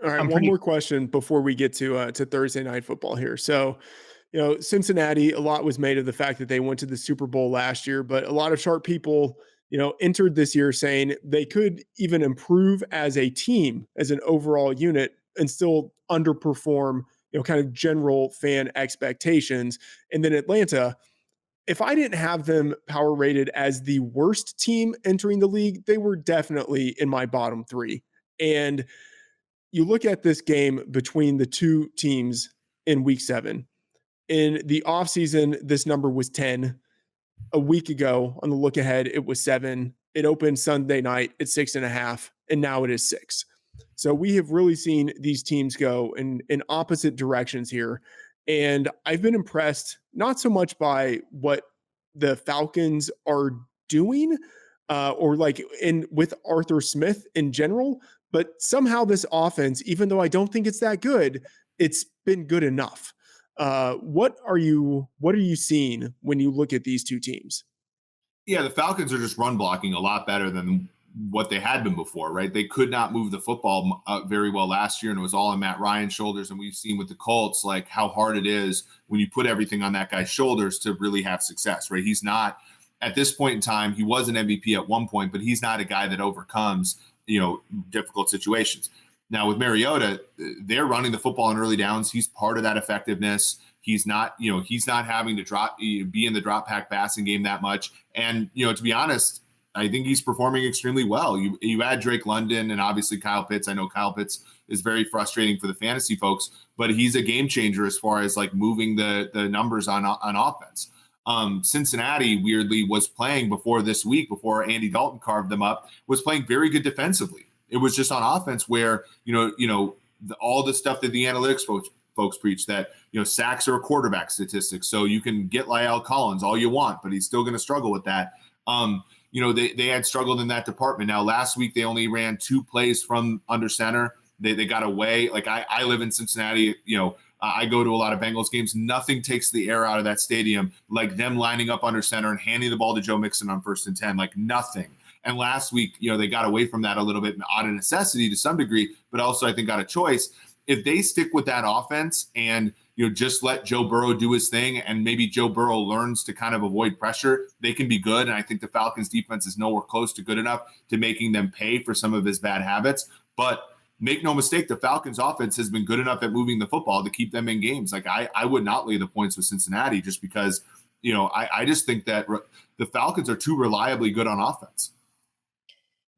All right, one more question before we get to Thursday Night Football here. So, Cincinnati, a lot was made of the fact that they went to the Super Bowl last year, but a lot of sharp people, entered this year saying they could even improve as a team, as an overall unit, and still underperform, kind of general fan expectations. And then Atlanta, if I didn't have them power rated as the worst team entering the league, they were definitely in my bottom three. And you look at this game between the two teams in week 7. In the offseason, this number was 10. A week ago on the look ahead, it was 7. It opened Sunday night at 6.5, and now it is 6. So we have really seen these teams go in opposite directions here. And I've been impressed, not so much by what the Falcons are doing or like with Arthur Smith in general, but somehow this offense, even though I don't think it's that good, it's been good enough. What are you seeing when you look at these two teams? Yeah, the Falcons are just run blocking a lot better than what they had been before, right? They could not move the football very well last year, and it was all on Matt Ryan's shoulders. And we've seen with the Colts, like how hard it is when you put everything on that guy's shoulders to really have success, right? He's not, at this point in time, he was an MVP at one point, but he's not a guy that overcomes, difficult situations. Now with Mariota, they're running the football in early downs. He's part of that effectiveness. He's not having to be in the drop pack passing game that much. And, to be honest, I think he's performing extremely well. You add Drake London and obviously Kyle Pitts. I know Kyle Pitts is very frustrating for the fantasy folks, but he's a game changer as far as like moving the numbers on offense. Cincinnati weirdly was playing before this week, before Andy Dalton carved them up, was playing very good defensively. It was just on offense where, all the stuff that the analytics folks preach, that, sacks are a quarterback statistic. So you can get La'el Collins all you want, but he's still going to struggle with that. They had struggled in that department. Now, last week, they only ran 2 plays from under center. They got away. Like I live in Cincinnati, I go to a lot of Bengals games. Nothing takes the air out of that stadium like them lining up under center and handing the ball to Joe Mixon on 1st and 10, like nothing. And last week, they got away from that a little bit out of necessity to some degree, but also I think got a choice. If they stick with that offense and, just let Joe Burrow do his thing and maybe Joe Burrow learns to kind of avoid pressure, they can be good. And I think the Falcons defense is nowhere close to good enough to making them pay for some of his bad habits. But make no mistake, the Falcons offense has been good enough at moving the football to keep them in games. Like I would not lay the points with Cincinnati just because, I just think that the Falcons are too reliably good on offense.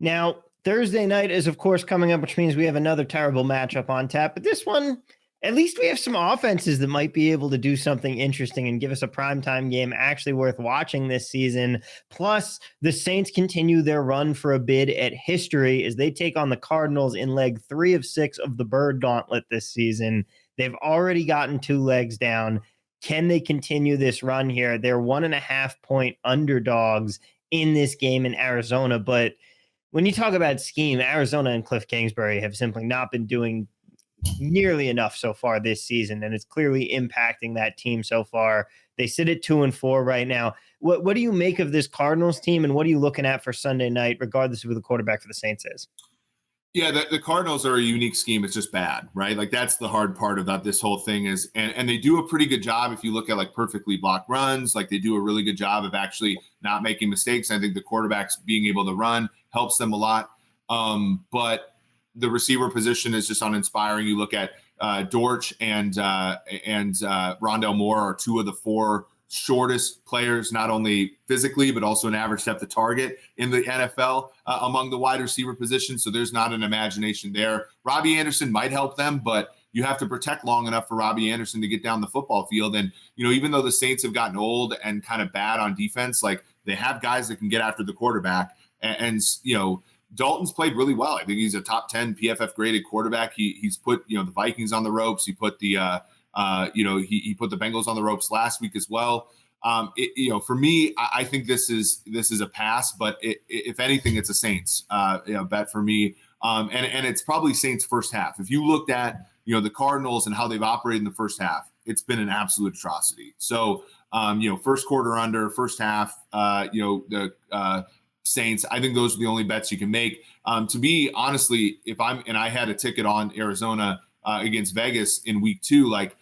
Now, Thursday night is, of course, coming up, which means we have another terrible matchup on tap. But this one, at least we have some offenses that might be able to do something interesting and give us a primetime game actually worth watching this season. Plus, the Saints continue their run for a bid at history as they take on the Cardinals in leg 3 of 6 of the Bird Gauntlet this season. They've already gotten 2 legs down. Can they continue this run here? They're 1.5-point underdogs in this game in Arizona. But when you talk about scheme, Arizona and Cliff Kingsbury have simply not been doing nearly enough so far this season, and it's clearly impacting that team so far. They sit at 2-4 right now. What do you make of this Cardinals team, and what are you looking at for Sunday night, regardless of who the quarterback for the Saints is? Yeah, the Cardinals are a unique scheme. It's just bad, right? Like that's the hard part about this whole thing is, and they do a pretty good job if you look at like perfectly blocked runs. Like they do a really good job of actually not making mistakes. I think the quarterbacks being able to run helps them a lot. But the receiver position is just uninspiring. You look at Dortch and Rondale Moore are 2 of the 4 shortest players, not only physically, but also an average depth of target in the NFL among the wide receiver position. So there's not an imagination there. Robbie Anderson might help them, but you have to protect long enough for Robbie Anderson to get down the football field. And, even though the Saints have gotten old and kind of bad on defense, like they have guys that can get after the quarterback. And Dalton's played really well. I think he's a top 10 PFF graded quarterback. He's put, the Vikings on the ropes. He put the, he put the Bengals on the ropes last week as well. For me, I think this is a pass, but if anything, it's a Saints bet for me. And it's probably Saints first half. If you looked at, the Cardinals and how they've operated in the first half, it's been an absolute atrocity. So, first quarter under, first half, the Saints, I think those are the only bets you can make. To be honestly, I had a ticket on Arizona against Vegas in week 2, like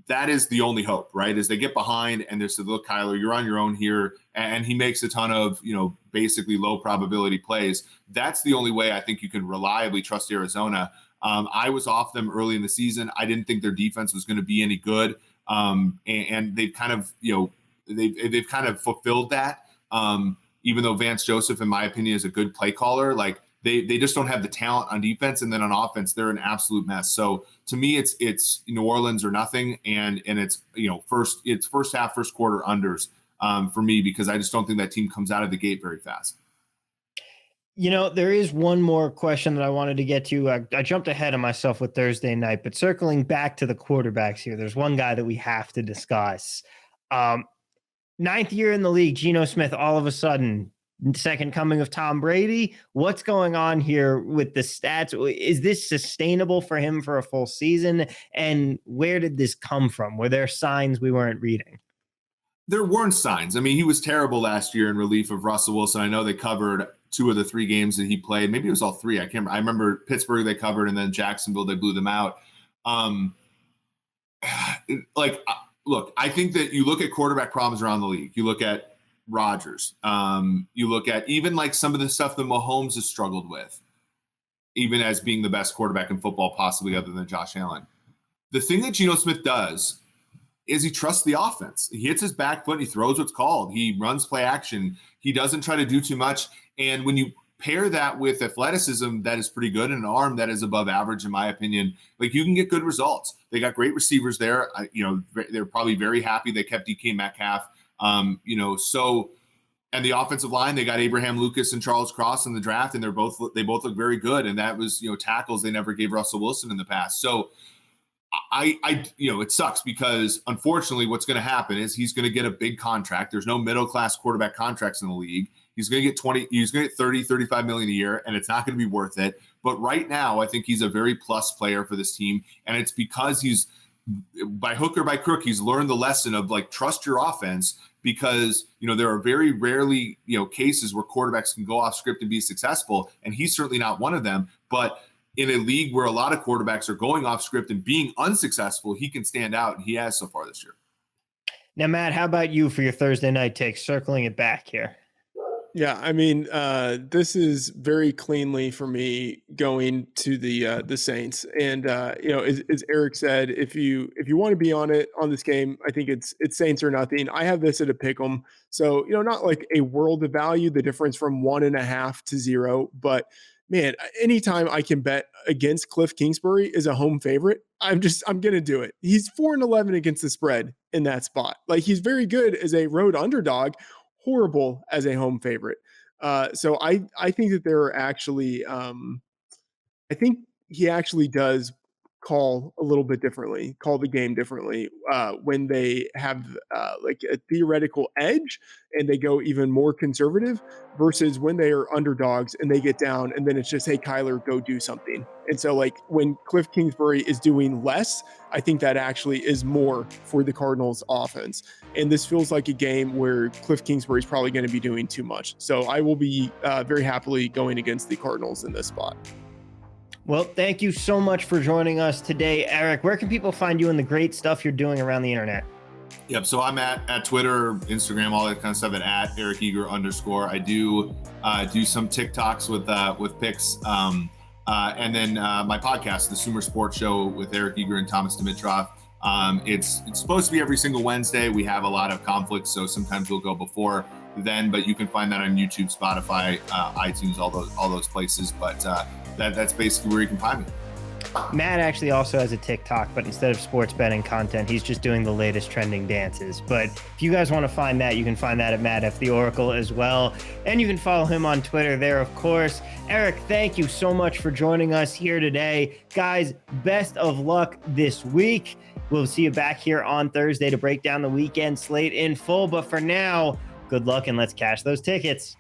that is the only hope, right? As they get behind and they said, look, Kyler, you're on your own here. And he makes a ton of, basically low probability plays. That's the only way I think you can reliably trust Arizona. I was off them early in the season. I didn't think their defense was going to be any good. And they've kind of, they've kind of fulfilled that. Even though Vance Joseph, in my opinion, is a good play caller, like they just don't have the talent on defense, and then on offense, they're an absolute mess. So to me, it's New Orleans or nothing, and it's first half, first quarter unders for me because I just don't think that team comes out of the gate very fast. There is one more question that I wanted to get to. I jumped ahead of myself with Thursday night, but circling back to the quarterbacks here, there's one guy that we have to discuss. 9th year in the league, Geno Smith, all of a sudden, second coming of Tom Brady. What's going on here with the stats? Is this sustainable for him for a full season? And where did this come from? Were there signs we weren't reading? There weren't signs. I mean, he was terrible last year in relief of Russell Wilson. I know they covered 2 of the 3 games that he played. Maybe it was all 3. I can't remember. I remember Pittsburgh they covered, and then Jacksonville, they blew them out. Look, I think that you look at quarterback problems around the league. You look at Rodgers. You look at even like some of the stuff that Mahomes has struggled with, even as being the best quarterback in football, possibly other than Josh Allen. The thing that Geno Smith does is he trusts the offense. He hits his back foot and he throws what's called. He runs play action. He doesn't try to do too much. And when you pair that with athleticism that is pretty good and an arm that is above average, in my opinion, like you can get good results. They got great receivers there. They're probably very happy they kept DK Metcalf. And the offensive line, they got Abraham Lucas and Charles Cross in the draft, and they both look very good. And that was, tackles they never gave Russell Wilson in the past. So it sucks because unfortunately what's going to happen is he's going to get a big contract. There's no middle-class quarterback contracts in the league. He's going to get 30, 35 million a year, and it's not going to be worth it. But right now, I think he's a very plus player for this team. And it's because he's, by hook or by crook, he's learned the lesson of like, trust your offense, because, there are very rarely, cases where quarterbacks can go off script and be successful. And he's certainly not one of them. But in a league where a lot of quarterbacks are going off script and being unsuccessful, he can stand out, and he has so far this year. Now, Matt, how about you for your Thursday night take, circling it back here? Yeah, I mean, this is very cleanly for me going to the Saints, and as Eric said, if you want to be on this game, I think it's Saints or nothing. I have this at a pick'em, so not like a world of value, the difference from 1.5 to 0, but man, anytime I can bet against Cliff Kingsbury is a home favorite, I'm gonna do it. He's 4-11 against the spread in that spot. Like, he's very good as a road underdog, horrible as a home favorite. So I think that there are actually, I think he actually does call a little bit differently, call the game differently when they have like a theoretical edge and they go even more conservative versus when they are underdogs and they get down and then it's just, hey, Kyler, go do something. And so like when Cliff Kingsbury is doing less, I think that actually is more for the Cardinals offense. And this feels like a game where Cliff Kingsbury is probably going to be doing too much. So I will be very happily going against the Cardinals in this spot. Well, thank you so much for joining us today, Eric. Where can people find you and the great stuff you're doing around the internet? Yep. So I'm at Twitter, Instagram, all that kind of stuff at @EricEager_. I do some TikToks with picks. And then my podcast, the Sumer Sports Show with Eric Eager and Thomas Dimitrov. It's supposed to be every single Wednesday. We have a lot of conflicts, so sometimes we'll go before then, but you can find that on YouTube, Spotify, iTunes, all those places. But that's basically where you can find me. Matt actually also has a TikTok, but instead of sports betting content, he's just doing the latest trending dances. But if you guys want to find that, you can find that at Matt F. The Oracle as well. And you can follow him on Twitter there, of course. Eric, thank you so much for joining us here today. Guys, best of luck this week. We'll see you back here on Thursday to break down the weekend slate in full. But for now, good luck and let's cash those tickets.